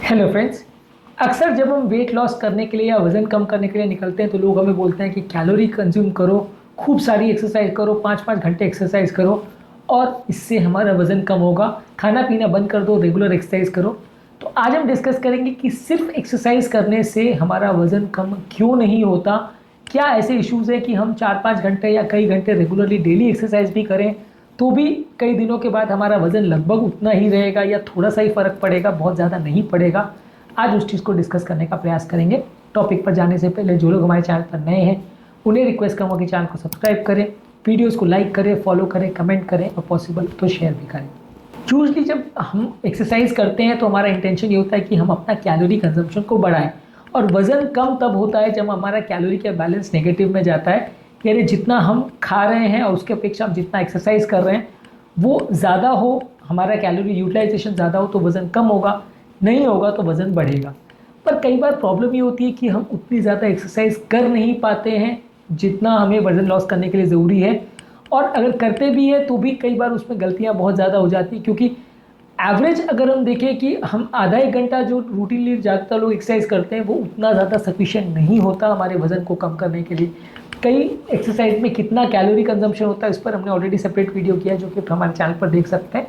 Hello friends. अक्सर जब हम वेट लॉस करने के लिए या वज़न कम करने के लिए निकलते हैं तो लोग हमें बोलते हैं कि कैलोरी कंज्यूम करो, खूब सारी एक्सरसाइज करो, 5-5 घंटे एक्सरसाइज करो और इससे हमारा वज़न कम होगा। खाना पीना बंद कर दो, रेगुलर एक्सरसाइज करो। तो आज हम डिस्कस करेंगे कि सिर्फ एक्सरसाइज करने से हमारा वज़न कम क्यों नहीं होता। क्या ऐसे इश्यूज़ हैं कि हम 4-5 घंटे या कई घंटे रेगुलरली डेली एक्सरसाइज भी करें तो भी कई दिनों के बाद हमारा वज़न लगभग उतना ही रहेगा या थोड़ा सा ही फ़र्क पड़ेगा, बहुत ज़्यादा नहीं पड़ेगा। आज उस चीज़ को डिस्कस करने का प्रयास करेंगे। टॉपिक पर जाने से पहले जो लोग हमारे चैनल पर नए हैं उन्हें रिक्वेस्ट करूँगा कि चैनल को सब्सक्राइब करें, वीडियोस को लाइक करें, फॉलो करें, कमेंट करें और पॉसिबल तो शेयर भी करें। यूजली जब हम एक्सरसाइज करते हैं तो हमारा इंटेंशन ये होता है कि हम अपना कैलोरी कंजम्पशन को बढ़ाएं और वज़न कम तब होता है जब हमारा कैलोरी का बैलेंस नेगेटिव में जाता है। यानी जितना हम खा रहे हैं और उसके अपेक्षा हम जितना एक्सरसाइज कर रहे हैं वो ज़्यादा हो, हमारा कैलोरी यूटिलाइजेशन ज़्यादा हो तो वज़न कम होगा, नहीं होगा तो वज़न बढ़ेगा। पर कई बार प्रॉब्लम ये होती है कि हम उतनी ज़्यादा एक्सरसाइज कर नहीं पाते हैं जितना हमें वज़न लॉस करने के लिए ज़रूरी है, और अगर करते भी हैं तो भी कई बार उसमें गलतियाँ बहुत ज़्यादा हो जाती हैं। क्योंकि एवरेज अगर हम देखें कि हम आधा एक घंटा जो रूटीनली ज़्यादातर लोग एक्सरसाइज करते हैं वो उतना ज़्यादा सफिशिएंट नहीं होता हमारे वज़न को कम करने के लिए। कई एक्सरसाइज में कितना कैलोरी कंजम्पशन होता है इस पर हमने ऑलरेडी सेपरेट वीडियो किया है जो कि हमारे चैनल पर देख सकते हैं।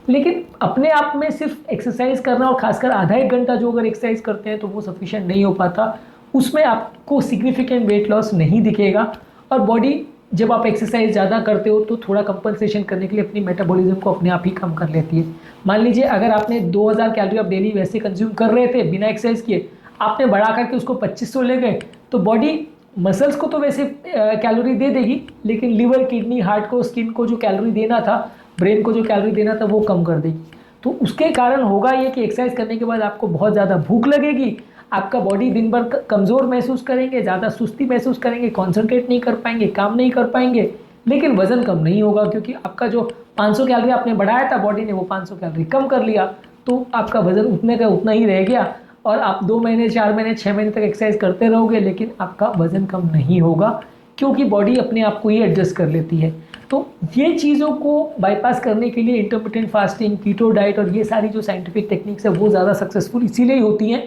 लेकिन अपने आप में सिर्फ एक्सरसाइज करना और खासकर आधा एक घंटा जो अगर एक्सरसाइज करते हैं तो वो सफिशिएंट नहीं हो पाता, उसमें आपको सिग्निफिकेंट वेट लॉस नहीं दिखेगा। और बॉडी जब आप एक्सरसाइज ज़्यादा करते हो तो थोड़ा कंपनसेशन करने के लिए अपनी मेटाबॉलिज्म को अपने आप ही कम कर लेती है। मान लीजिए अगर आपने 2000 कैलोरी आप डेली वैसे कंज्यूम कर रहे थे बिना एक्सरसाइज किए, आपने बढ़ा करके उसको 2500 ले गए तो बॉडी मसल्स को तो वैसे कैलोरी दे देगी, लेकिन लिवर, किडनी, हार्ट को, स्किन को जो कैलोरी देना था, ब्रेन को जो कैलोरी देना था वो कम कर देगी। तो उसके कारण होगा ये कि एक्सरसाइज करने के बाद आपको बहुत ज़्यादा भूख लगेगी, आपका बॉडी दिन भर कमज़ोर महसूस करेंगे, ज़्यादा सुस्ती महसूस करेंगे, कॉन्सेंट्रेट नहीं कर पाएंगे, काम नहीं कर पाएंगे, लेकिन वज़न कम नहीं होगा क्योंकि आपका जो 500 कैलोरी आपने बढ़ाया था बॉडी ने वो 500 कैलोरी कम कर लिया, तो आपका वज़न उतने का उतना ही रह गया। और आप 2 महीने, 4 महीने, 6 महीने तक एक्सरसाइज करते रहोगे लेकिन आपका वज़न कम नहीं होगा क्योंकि बॉडी अपने आप को ही एडजस्ट कर लेती है। तो ये चीज़ों को बाईपास करने के लिए इंटरमिटेंट फास्टिंग, कीटो डाइट और ये सारी जो साइंटिफिक टेक्निक्स है वो ज़्यादा सक्सेसफुल इसीलिए ही होती हैं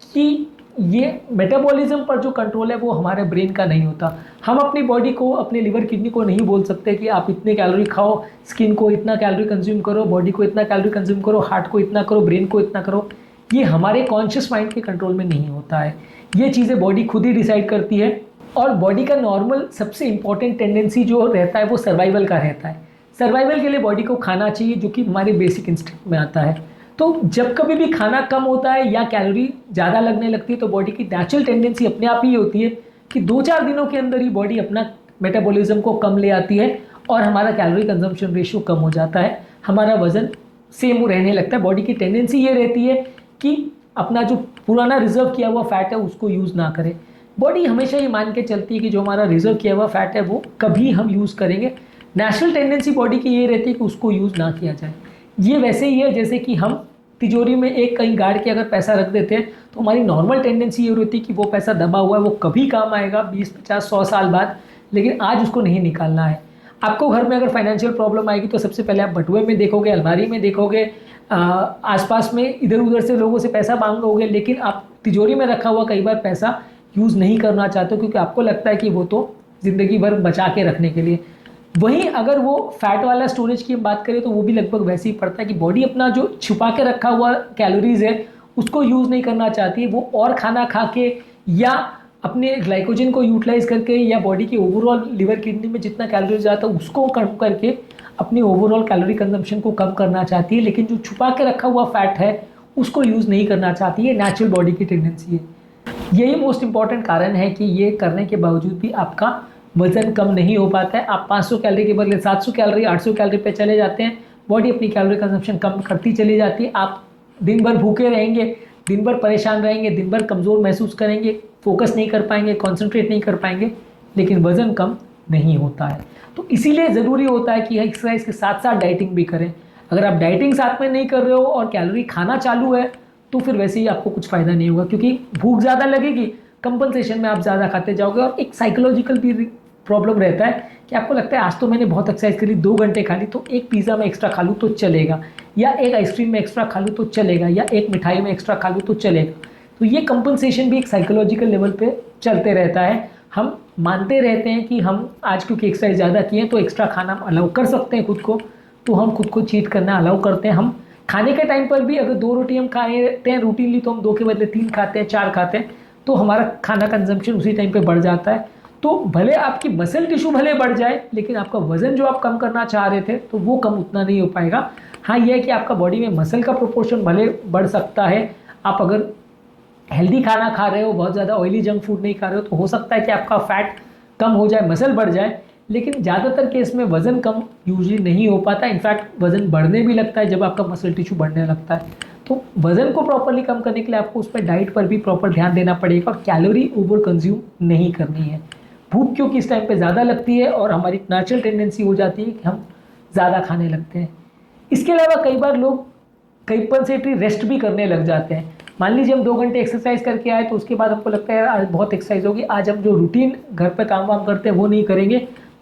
कि ये मेटाबॉलिज्म पर जो कंट्रोल है वो हमारे ब्रेन का नहीं होता। हम अपनी बॉडी को, अपने लिवर, किडनी को नहीं बोल सकते कि आप इतने कैलोरी खाओ, स्किन को इतना कैलोरी कंज्यूम करो, बॉडी को इतना कैलोरी कंज्यूम करो, हार्ट को इतना करो, ब्रेन को इतना करो। ये हमारे कॉन्शियस माइंड के कंट्रोल में नहीं होता है। ये चीज़ें बॉडी खुद ही डिसाइड करती है। और बॉडी का नॉर्मल सबसे इंपॉर्टेंट टेंडेंसी जो रहता है वो सर्वाइवल का रहता है। सर्वाइवल के लिए बॉडी को खाना चाहिए जो कि हमारे बेसिक इंस्टिंक्ट में आता है। तो जब कभी भी खाना कम होता है या कैलोरी ज़्यादा लगने लगती है तो बॉडी की नेचुरल टेंडेंसी अपने आप ही होती है कि 2-4 दिनों के अंदर ही बॉडी अपना मेटाबॉलिज्म को कम ले आती है और हमारा कैलोरी कंजम्पशन रेशियो कम हो जाता है, हमारा वज़न सेम रहने लगता है। बॉडी की टेंडेंसी ये रहती है कि अपना जो पुराना रिजर्व किया हुआ फैट है उसको यूज़ ना करें। बॉडी हमेशा ये मान के चलती है कि जो हमारा रिजर्व किया हुआ फैट है वो कभी हम यूज़ करेंगे। नेचुरल टेंडेंसी बॉडी की ये रहती है कि उसको यूज़ ना किया जाए। ये वैसे ही है जैसे कि हम तिजोरी में एक कहीं गाड़ के अगर पैसा रख देते हैं तो हमारी नॉर्मल टेंडेंसी ये रहती है कि वो पैसा दबा हुआ है, वो कभी काम आएगा 20, 50, 100 साल बाद, लेकिन आज उसको नहीं निकालना है। आपको घर में अगर फाइनेंशियल प्रॉब्लम आएगी तो सबसे पहले आप बटुए में देखोगे, अलमारी में देखोगे, आसपास में इधर उधर से लोगों से पैसा मांगोगे, लेकिन आप तिजोरी में रखा हुआ कई बार पैसा यूज़ नहीं करना चाहते हो क्योंकि आपको लगता है कि वो तो ज़िंदगी भर बचा के रखने के लिए। वहीं अगर वो फैट वाला स्टोरेज की हम बात करें तो वो भी लगभग वैसे ही पड़ता है कि बॉडी अपना जो छुपा के रखा हुआ कैलोरीज है उसको यूज़ नहीं करना चाहती है। वो और खाना खा के या अपने ग्लाइकोजन को यूटिलाइज करके या बॉडी की ओवरऑल लिवर, किडनी में जितना कैलोरीज जाता है उसको कम करके अपनी ओवरऑल कैलोरी कंजम्पशन को कम करना चाहती है, लेकिन जो छुपा के रखा हुआ फैट है उसको यूज़ नहीं करना चाहती है। नेचुरल बॉडी की टेंडेंसी है। यही मोस्ट इंपॉर्टेंट कारण है कि ये करने के बावजूद भी आपका वज़न कम नहीं हो पाता है। आप 500 कैलोरी के बदले 700 कैलोरी, 800 कैलोरी पे चले जाते हैं, बॉडी अपनी कैलोरी कंजम्पशन कम करती चली जाती है। आप दिन भर भूखे रहेंगे, दिन भर परेशान रहेंगे, दिन भर कमज़ोर महसूस करेंगे, फोकस नहीं कर पाएंगे, कॉन्सेंट्रेट नहीं कर पाएंगे, लेकिन वज़न कम नहीं होता है। तो इसीलिए ज़रूरी होता है कि एक्सरसाइज के साथ साथ डाइटिंग भी करें। अगर आप डाइटिंग साथ में नहीं कर रहे हो और कैलोरी खाना चालू है तो फिर वैसे ही आपको कुछ फ़ायदा नहीं होगा क्योंकि भूख ज़्यादा लगेगी, कंपनसेशन में आप ज़्यादा खाते जाओगे और एक साइकोलॉजिकल भी प्रॉब्लम रहता है कि आपको लगता है आज तो मैंने बहुत एक्सरसाइज करी, 2 घंटे खा ली, तो एक पिज़्ज़ा में एक्स्ट्रा खा लूँ तो चलेगा, या एक आइसक्रीम में एक्स्ट्रा खा लूँ तो चलेगा, या एक मिठाई में एक्स्ट्रा खा लूँ तो चलेगा। तो ये कंपनसेशन भी एक साइकोलॉजिकल लेवल पे चलते रहता है। हम मानते रहते हैं कि हम आज क्योंकि एक्सरसाइज ज़्यादा किए हैं तो एक्स्ट्रा खाना अलाउ कर सकते हैं खुद को, तो हम खुद को चीट करना अलाउ करते हैं। हम खाने के टाइम पर भी अगर 2 रोटी हम खाते हैं रूटीनली, तो हम 2 के बदले 3 खाते हैं, 4 खाते हैं, तो हमारा खाना कंजम्पशन उसी टाइम पे बढ़ जाता है। तो भले आपकी मसल टिश्यू भले बढ़ जाए, लेकिन आपका वजन जो आप कम करना चाह रहे थे तो वो कम उतना नहीं हो पाएगा। हाँ, ये है कि आपका बॉडी में मसल का प्रोपोर्शन भले बढ़ सकता है। आप अगर हेल्दी खाना खा रहे हो, बहुत ज़्यादा ऑयली जंक फूड नहीं खा रहे हो, तो हो सकता है कि आपका फैट कम हो जाए, मसल बढ़ जाए, लेकिन ज़्यादातर केस में वज़न कम यूजली नहीं हो पाता। इनफैक्ट वज़न बढ़ने भी लगता है जब आपका मसल टिश्यू बढ़ने लगता है। तो वज़न को प्रॉपरली कम करने के लिए आपको उस पर डाइट पर भी प्रॉपर ध्यान देना पड़ेगा और कैलोरी ओवर कंज्यूम नहीं करनी है। भूख क्योंकि इस टाइम पे ज़्यादा लगती है और हमारी नेचुरल टेंडेंसी हो जाती है कि हम ज़्यादा खाने लगते हैं। इसके अलावा कई बार लोग कंपनसेटरी रेस्ट भी करने लग जाते हैं। मान लीजिए हम 2 घंटे एक्सरसाइज करके आए, तो उसके बाद हमको लगता है यार आज बहुत एक्सरसाइज होगी, आज हम जो रूटीन घर पे काम वाम करते हैं वो नहीं करेंगे,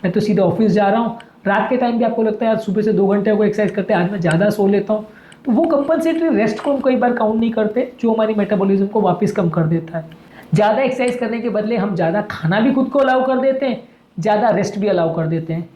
मैं तो सीधा ऑफिस जा रहा हूँ। रात के टाइम भी आपको लगता है यार सुबह से 2 घंटे को एक्सरसाइज करते हैं, आज मैं ज़्यादा सो लेता हूँ। तो वो कंपनसेटरी रेस्ट को हम कई बार काउंट नहीं करते, जो हमारी मेटाबॉलिज्म को वापस कम कर देता है। ज़्यादा एक्सरसाइज करने के बदले हम ज़्यादा खाना भी खुद को अलाउ कर देते हैं, ज़्यादा रेस्ट भी अलाउ कर देते हैं।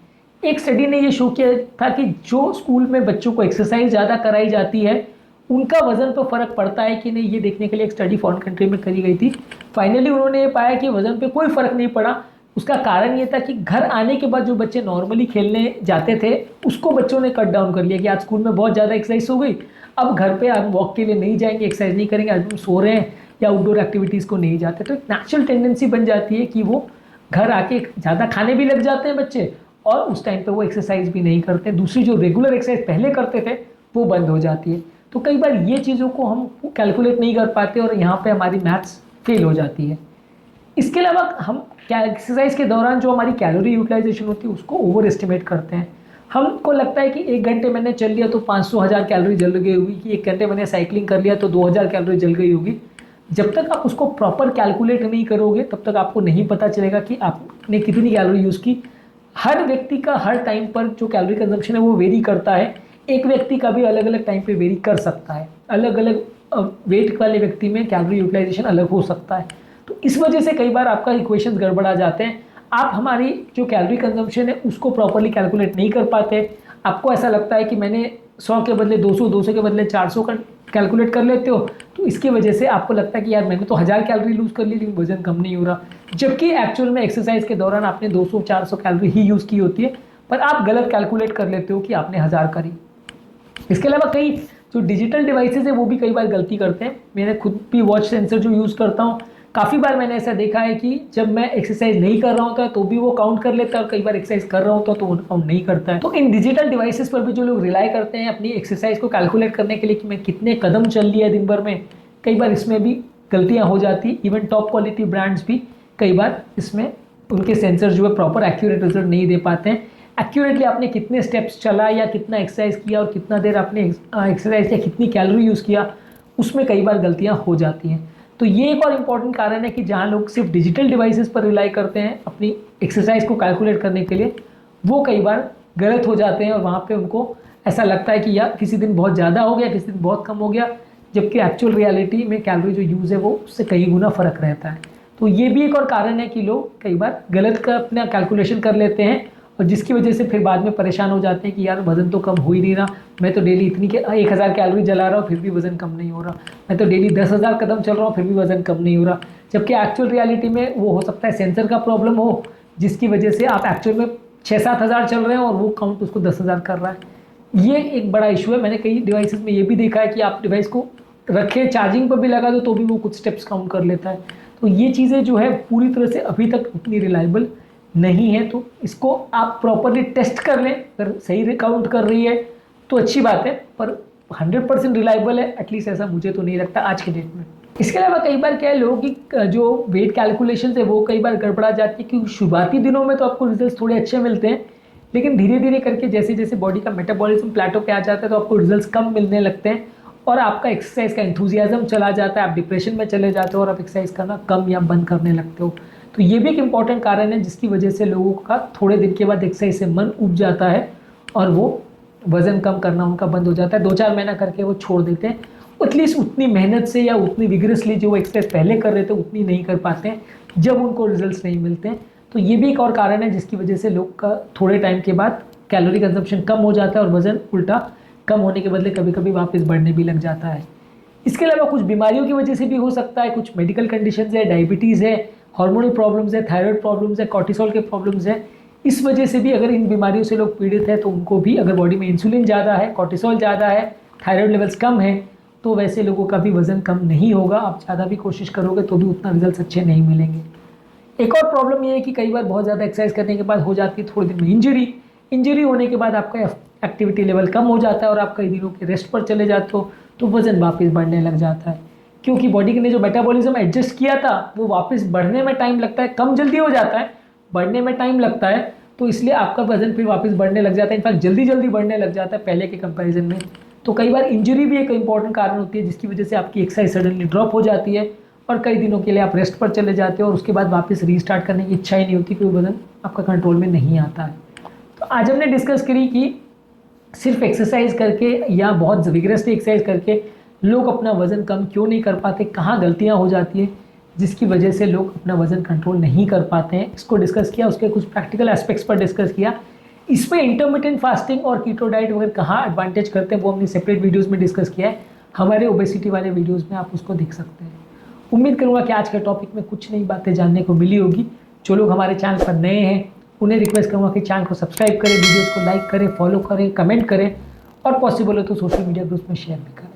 एक स्टडी ने ये शो किया था कि जो स्कूल में बच्चों को एक्सरसाइज ज़्यादा कराई जाती है, उनका वजन पर फ़र्क पड़ता है कि नहीं, ये देखने के लिए एक स्टडी फॉरेन कंट्री में करी गई थी। फाइनली उन्होंने ये पाया कि वजन पे कोई फ़र्क नहीं पड़ा। उसका कारण ये था कि घर आने के बाद जो बच्चे नॉर्मली खेलने जाते थे, उसको बच्चों ने कट डाउन कर लिया कि आज स्कूल में बहुत ज़्यादा एक्सरसाइज हो गई, अब घर पे हम वॉक के लिए नहीं जाएंगे, एक्सरसाइज नहीं करेंगे, आज हम सो रहे हैं या आउटडोर एक्टिविटीज़ को नहीं जाते। तो एक नेचुरल टेंडेंसी बन जाती है कि वो घर आके ज़्यादा खाने भी लग जाते हैं बच्चे, और उस टाइम पे वो एक्सरसाइज भी नहीं करते। दूसरी जो रेगुलर एक्सरसाइज पहले करते थे वो बंद हो जाती है। तो कई बार ये चीज़ों को हम कैलकुलेट नहीं कर पाते और यहाँ पे हमारी मैथ्स फेल हो जाती है। इसके अलावा हम एक्सरसाइज के दौरान जो हमारी कैलोरी यूटिलाइजेशन होती है उसको ओवर एस्टिमेट करते हैं। हमको लगता है कि 1 घंटे मैंने चल लिया तो 500-1000 कैलोरी जल गई होगी, कि 1 घंटे मैंने साइकिलिंग कर लिया तो 2000 कैलोरी जल गई होगी। जब तक आप उसको प्रॉपर कैलकुलेट नहीं करोगे तब तक आपको नहीं पता चलेगा कि आपने कितनी कैलोरी यूज़ की। हर व्यक्ति का हर टाइम पर जो कैलोरी कंजम्पशन है वो वेरी करता है। एक व्यक्ति का भी अलग अलग टाइम पे वेरी कर सकता है। अलग अलग वेट वाले व्यक्ति में कैलोरी यूटिलाइजेशन अलग हो सकता है। तो इस वजह से कई बार आपका इक्वेशंस गड़बड़ा जाते हैं। आप हमारी जो कैलोरी कंजम्पशन है उसको प्रॉपरली कैलकुलेट नहीं कर पाते। आपको ऐसा लगता है कि मैंने 100 के बदले 200, 200 के बदले 400 का कैलकुलेट कर लेते हो, तो इसकी वजह से आपको लगता है कि यार मैंने तो 1000 कैलोरी लूज़ कर ली लेकिन वजन कम नहीं हो रहा, जबकि एक्चुअल में एक्सरसाइज के दौरान आपने 200-400 कैलोरी ही यूज़ की होती है, पर आप गलत कैलकुलेट कर लेते हो कि आपने 1000 करी। इसके अलावा कई जो डिजिटल डिवाइसेस है वो भी कई बार गलती करते हैं। मैंने खुद भी वॉच सेंसर जो यूज़ करता हूँ, काफ़ी बार मैंने ऐसा देखा है कि जब मैं एक्सरसाइज नहीं कर रहा होता है तो भी वो काउंट कर लेता है, और कई बार एक्सरसाइज कर रहा होता है तो वो काउंट नहीं करता है। तो इन डिजिटल डिवाइसेस पर भी जो लोग रिलाई करते हैं अपनी एक्सरसाइज को कैलकुलेट करने के लिए कि मैं कितने कदम चल लिया दिन भर में, कई बार इसमें भी गलतियाँ हो जाती। इवन टॉप क्वालिटी ब्रांड्स भी कई बार इसमें उनके सेंसर जो है प्रॉपर एक्यूरेट रिजल्ट नहीं दे पाते हैं। एक्यूरेटली आपने कितने स्टेप्स चला या कितना एक्सरसाइज किया और कितना देर आपने एक्सरसाइज किया, कितनी कैलोरी यूज़ किया, उसमें कई बार गलतियाँ हो जाती हैं। तो ये एक और इम्पॉर्टेंट कारण है कि जहाँ लोग सिर्फ डिजिटल डिवाइसेस पर रिलाई करते हैं अपनी एक्सरसाइज को कैलकुलेट करने के लिए, वो कई बार गलत हो जाते हैं और वहाँ पे उनको ऐसा लगता है कि यार किसी दिन बहुत ज़्यादा हो गया, किसी दिन बहुत कम हो गया, जबकि एक्चुअल रियलिटी में कैलोरी जो यूज़ है वो उससे कई गुना फ़र्क रहता है। तो ये भी एक और कारण है कि लोग कई बार गलत का अपना कैलकुलेशन कर लेते हैं, और जिसकी वजह से फिर बाद में परेशान हो जाते हैं कि यार वज़न तो कम हो ही नहीं रहा, मैं तो डेली इतनी 1000 कैलोरी जला रहा हूँ फिर भी वज़न कम नहीं हो रहा, मैं तो डेली 10,000 कदम चल रहा हूँ फिर भी वज़न कम नहीं हो रहा, जबकि एक्चुअल रियलिटी में वो हो सकता है सेंसर का प्रॉब्लम हो, जिसकी वजह से आप एक्चुअल में 6-7 हज़ार चल रहे हैं और वो काउंट उसको 10,000 कर रहा है। ये एक बड़ा इशू है। मैंने कई डिवाइसेस में ये भी देखा है कि आप डिवाइस को रखे चार्जिंग पर भी लगा दो तो भी वो कुछ स्टेप्स काउंट कर लेता है। तो ये चीज़ें जो है पूरी तरह से अभी तक उतनी रिलायबल नहीं है। तो इसको आप प्रॉपरली टेस्ट कर लें, अगर सही काउंट कर रही है तो अच्छी बात है, पर 100% रिलायबल है एटलीस्ट ऐसा मुझे तो नहीं लगता आज के डेट में। इसके अलावा कई बार क्या है, लोगों की जो वेट कैलकुलेशन है वो कई बार गड़बड़ा जाती है, क्योंकि शुरुआती दिनों में तो आपको रिजल्ट थोड़े अच्छे मिलते हैं, लेकिन धीरे धीरे करके जैसे जैसे बॉडी का मेटाबॉलिज्म प्लेटो पे आ जाता है तो आपको रिजल्ट्स कम मिलने लगते हैं और आपका एक्सरसाइज का एंथुजियाज्म चला जाता है, आप डिप्रेशन में चले जाते हो और आप एक्सरसाइज करना कम या बंद करने लगते हो। तो ये भी एक इम्पॉर्टेंट कारण है जिसकी वजह से लोगों का थोड़े दिन के बाद एक्सरसाइज से मन उब जाता है और वो वज़न कम करना उनका बंद हो जाता है। 2-4 महीना करके वो छोड़ देते हैं। एटलीस्ट उतनी मेहनत से या उतनी विग्रसली जो वो एक्सरसाइज पहले कर रहे थे उतनी नहीं कर पाते हैं जब उनको रिजल्ट्स नहीं मिलते हैं। तो ये भी एक और कारण है जिसकी वजह से लोग का थोड़े टाइम के बाद कैलोरी कंजम्पशन कम हो जाता है और वज़न उल्टा कम होने के बदले कभी कभी वापस बढ़ने भी लग जाता है। इसके अलावा कुछ बीमारियों की वजह से भी हो सकता है, कुछ मेडिकल कंडीशंस है, डायबिटीज़ है, हार्मोनल प्रॉब्लम्स है, थायराइड प्रॉब्लम्स है, कॉर्टिसोल के प्रॉब्लम्स है। इस वजह से भी अगर इन बीमारियों से लोग पीड़ित है तो उनको भी, अगर बॉडी में इंसुलिन ज़्यादा है, कॉर्टिसोल ज़्यादा है, थायराइड लेवल्स कम है, तो वैसे लोगों का भी वज़न कम नहीं होगा। आप ज़्यादा भी कोशिश करोगे तो भी उतना रिजल्ट अच्छे नहीं मिलेंगे। एक और प्रॉब्लम ये है कि कई बार बहुत ज़्यादा एक्सरसाइज करने के बाद हो जाती है थोड़े दिन में इंजरी होने के बाद आपका एक्टिविटी लेवल कम हो जाता है और आप कई दिनों के रेस्ट पर चले जाते हो तो वज़न वापस बढ़ने लग जाता है, क्योंकि बॉडी ने जो मेटाबॉलिज्म एडजस्ट किया था वो वापस बढ़ने में टाइम लगता है, कम जल्दी हो जाता है, बढ़ने में टाइम लगता है, तो इसलिए आपका वज़न फिर वापस बढ़ने लग जाता है। इनफैक्ट जल्दी बढ़ने लग जाता है पहले के कंपैरिजन में। तो कई बार इंजरी भी एक इंपॉर्टेंट कारण होती है जिसकी वजह से आपकी एक्सरसाइज सडनली ड्रॉप हो जाती है और कई दिनों के लिए आप रेस्ट पर चले जाते हो और उसके बाद वापस रीस्टार्ट करने की इच्छा ही नहीं होती, क्योंकि वज़न आपका कंट्रोल में नहीं आता है। तो आज हमने डिस्कस करी कि सिर्फ एक्सरसाइज करके या बहुत विगरसली एक्सरसाइज करके लोग अपना वज़न कम क्यों नहीं कर पाते, कहाँ गलतियाँ हो जाती है जिसकी वजह से लोग अपना वज़न कंट्रोल नहीं कर पाते हैं, इसको डिस्कस किया। उसके कुछ प्रैक्टिकल एस्पेक्ट्स पर डिस्कस किया। इस पर इंटरमिटेंट फास्टिंग और कीटो डाइट वगैरह कहाँ एडवांटेज करते हैं वो हमने सेपरेट वीडियोज़ में डिस्कस किया है। हमारे ओबेसिटी वाले वीडियोज़ में आप उसको देख सकते हैं। उम्मीद करूँगा कि आज के टॉपिक में कुछ नई बातें जानने को मिली होगी। जो लोग हमारे चैनल पर नए हैं उन्हें रिक्वेस्ट करूँगा कि चैनल को सब्सक्राइब करें, वीडियोज़ को लाइक करें, फॉलो करें, कमेंट करें और पॉसिबल हो तो सोशल मीडिया ग्रुप्स में शेयर भी करें।